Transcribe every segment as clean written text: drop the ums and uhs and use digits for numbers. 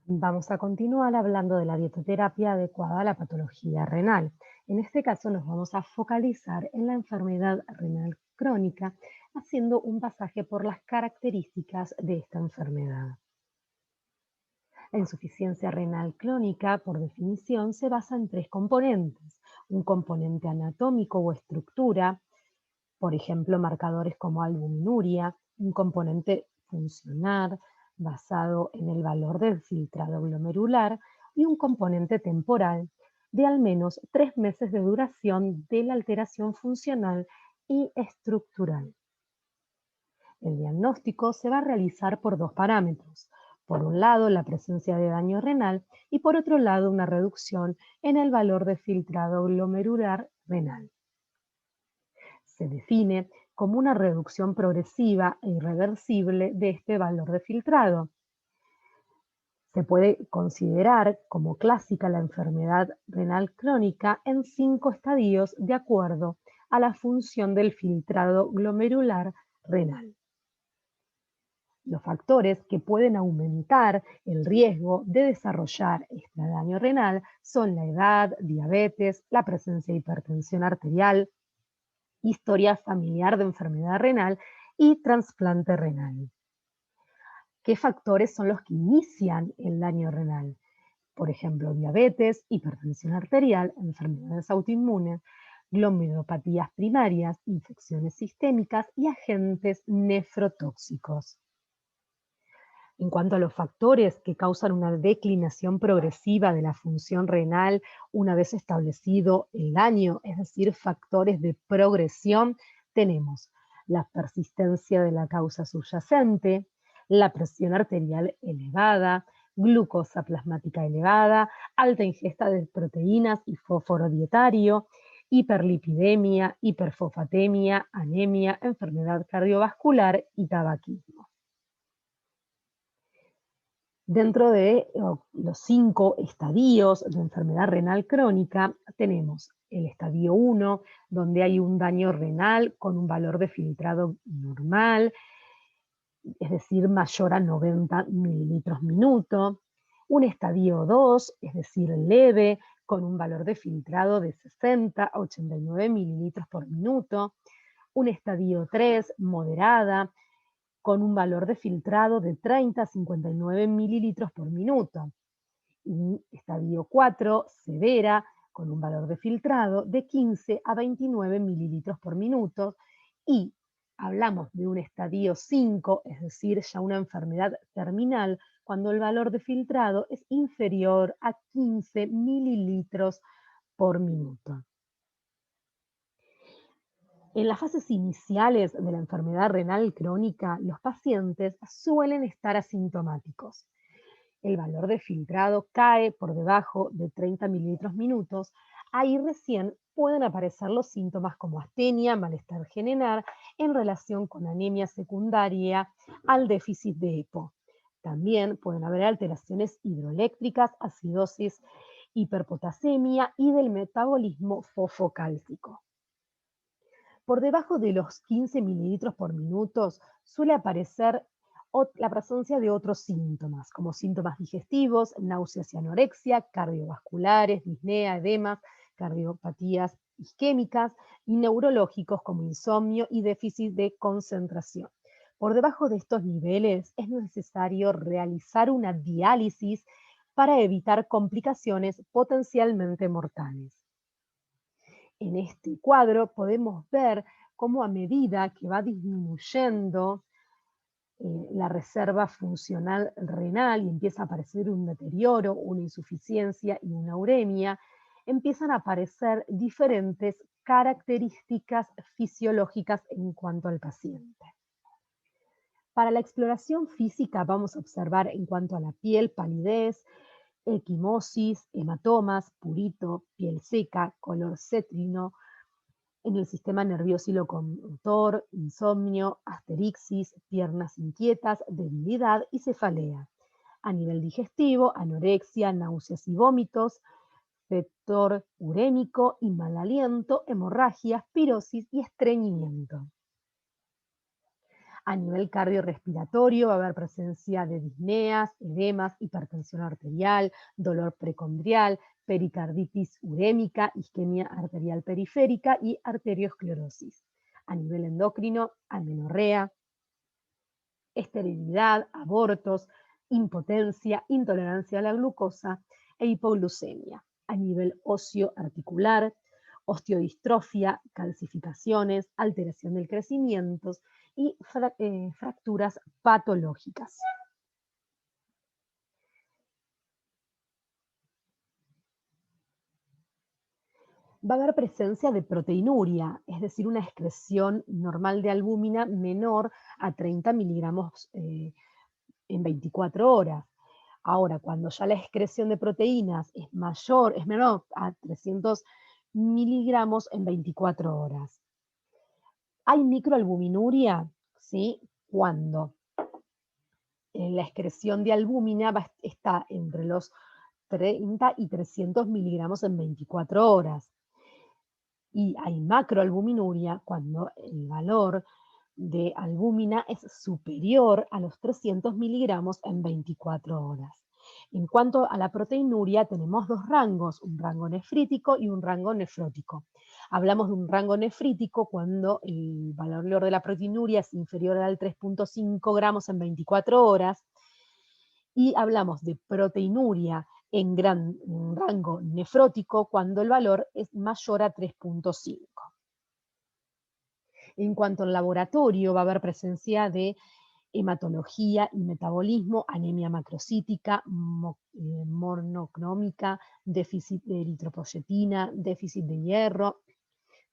Vamos a continuar hablando de la dietoterapia adecuada a la patología renal. En este caso nos vamos a focalizar en la enfermedad renal crónica, haciendo un pasaje por las características de esta enfermedad. La insuficiencia renal crónica, por definición, se basa en tres componentes: un componente anatómico o estructura, por ejemplo, marcadores como albuminuria; un componente funcional, basado en el valor del filtrado glomerular; y un componente temporal, de al menos 3 meses de duración de la alteración funcional y estructural. El diagnóstico se va a realizar por dos parámetros: por un lado, la presencia de daño renal, y por otro lado, una reducción en el valor de filtrado glomerular renal. Se define como una reducción progresiva e irreversible de este valor de filtrado. Se puede considerar como clásica la enfermedad renal crónica en 5 estadios de acuerdo a la función del filtrado glomerular renal. Los factores que pueden aumentar el riesgo de desarrollar este daño renal son la edad, diabetes, la presencia de hipertensión arterial, historia familiar de enfermedad renal y trasplante renal. ¿Qué factores son los que inician el daño renal? Por ejemplo, diabetes, hipertensión arterial, enfermedades autoinmunes, glomerulopatías primarias, infecciones sistémicas y agentes nefrotóxicos. En cuanto a los factores que causan una declinación progresiva de la función renal una vez establecido el daño, es decir, factores de progresión, tenemos la persistencia de la causa subyacente, la presión arterial elevada, glucosa plasmática elevada, alta ingesta de proteínas y fósforo dietario, hiperlipidemia, hiperfosfatemia, anemia, enfermedad cardiovascular y tabaquismo. Dentro de los 5 estadios de enfermedad renal crónica, tenemos el estadio 1, donde hay un daño renal con un valor de filtrado normal, es decir, mayor a 90 mililitros minuto. Un estadio 2, es decir, leve, con un valor de filtrado de 60 a 89 mililitros por minuto. Un estadio 3, moderada, con un valor de filtrado de 30 a 59 mililitros por minuto. Y estadio 4, severa, con un valor de filtrado de 15 a 29 mililitros por minuto. Y hablamos de un estadio 5, es decir, ya una enfermedad terminal, cuando el valor de filtrado es inferior a 15 mililitros por minuto. En las fases iniciales de la enfermedad renal crónica, los pacientes suelen estar asintomáticos. El valor de filtrado cae por debajo de 30 mililitros minutos. Ahí recién pueden aparecer los síntomas como astenia, malestar general, en relación con anemia secundaria al déficit de EPO. También pueden haber alteraciones hidroeléctricas, acidosis, hiperpotasemia y del metabolismo fosfocálcico. Por debajo de los 15 mililitros por minuto suele aparecer la presencia de otros síntomas, como síntomas digestivos, náuseas y anorexia, cardiovasculares, disnea, edemas, cardiopatías isquémicas y neurológicos como insomnio y déficit de concentración. Por debajo de estos niveles es necesario realizar una diálisis para evitar complicaciones potencialmente mortales. En este cuadro podemos ver cómo, a medida que va disminuyendo la reserva funcional renal y empieza a aparecer un deterioro, una insuficiencia y una uremia, empiezan a aparecer diferentes características fisiológicas en cuanto al paciente. Para la exploración física vamos a observar, en cuanto a la piel, palidez, equimosis, hematomas, purito, piel seca, color cétrino; en el sistema nervioso y locomotor, insomnio, asterixis, piernas inquietas, debilidad y cefalea; a nivel digestivo, anorexia, náuseas y vómitos; vector urémico y mal aliento, hemorragias, pirosis y estreñimiento. A nivel cardiorrespiratorio va a haber presencia de disneas, edemas, hipertensión arterial, dolor precondrial, pericarditis urémica, isquemia arterial periférica y arteriosclerosis. A nivel endocrino, amenorrea, esterilidad, abortos, impotencia, intolerancia a la glucosa e hipoglucemia. A nivel óseo articular, osteodistrofia, calcificaciones, alteración del crecimiento y fracturas patológicas. Va a haber presencia de proteinuria, es decir, una excreción normal de albúmina menor a 30 miligramos en 24 horas. Ahora, cuando ya la excreción de proteínas es menor a 300 miligramos en 24 horas. Hay microalbuminuria, ¿sí? Cuando la excreción de albúmina está entre los 30 y 300 miligramos en 24 horas. Y hay macroalbuminuria cuando el valor de albúmina es superior a los 300 miligramos en 24 horas. En cuanto a la proteinuria, tenemos dos rangos, un rango nefrítico y un rango nefrótico. Hablamos de un rango nefrítico cuando el valor de la proteinuria es inferior al 3,5 gramos en 24 horas, y hablamos de proteinuria en rango nefrótico cuando el valor es mayor a 3,5. En cuanto al laboratorio, va a haber presencia de hematología y metabolismo, anemia macrocítica, monocrómica, déficit de eritropoyetina, déficit de hierro,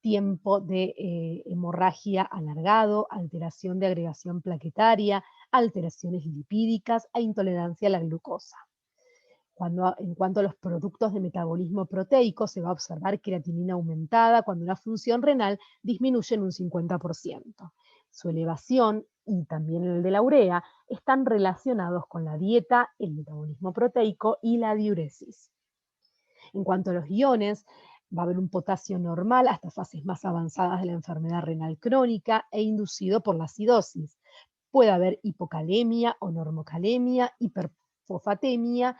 tiempo de hemorragia alargado, alteración de agregación plaquetaria, alteraciones lipídicas e intolerancia a la glucosa. En cuanto a los productos de metabolismo proteico, se va a observar creatinina aumentada cuando la función renal disminuye en un 50%. Su elevación y también el de la urea están relacionados con la dieta, el metabolismo proteico y la diuresis. En cuanto a los iones, va a haber un potasio normal hasta fases más avanzadas de la enfermedad renal crónica e inducido por la acidosis. Puede haber hipocalemia o normocalemia, hiperfosfatemia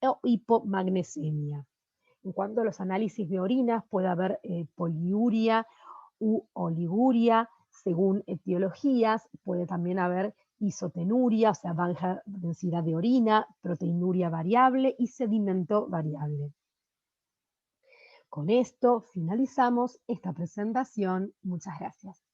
o hipomagnesemia. En cuanto a los análisis de orinas, puede haber poliuria u oliguria según etiologías, puede también haber isotenuria, o sea, baja densidad de orina, proteinuria variable y sedimento variable. Con esto finalizamos esta presentación. Muchas gracias.